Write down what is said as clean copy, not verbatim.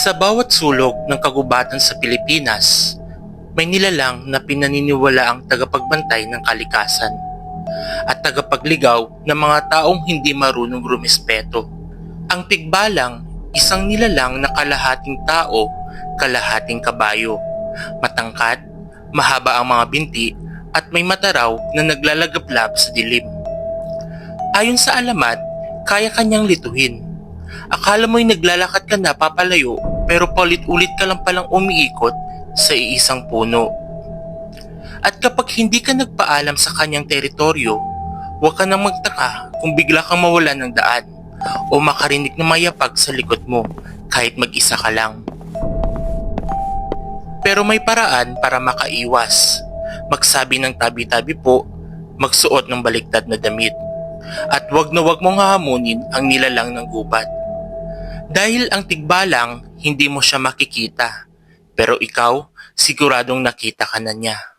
Sa bawat sulok ng kagubatan sa Pilipinas, may nilalang na pinaniniwala ang tagapagbantay ng kalikasan at tagapagligaw ng mga taong hindi marunong rumispeto. Ang tigbalang, isang nilalang na kalahating tao, kalahating kabayo, matangkad, mahaba ang mga binti at may mata raw na naglalagablab sa dilim. Ayon sa alamat, kaya kanyang lituhin. Akala mo'y naglalakad ka na papalayo pero paulit-ulit ka lang palang umiikot sa iisang puno. At kapag hindi ka nagpaalam sa kanyang teritoryo, huwag ka nang magtaka kung bigla kang mawalan ng daan o makarinig ng mayapag sa likod mo kahit mag-isa ka lang. Pero may paraan para makaiwas. Magsabi ng tabi-tabi po, magsuot ng baliktad na damit. At wag na wag mong hahamunin ang nilalang ng gubat. Dahil ang tigbalang, hindi mo siya makikita. Pero ikaw, siguradong nakita ka na niya.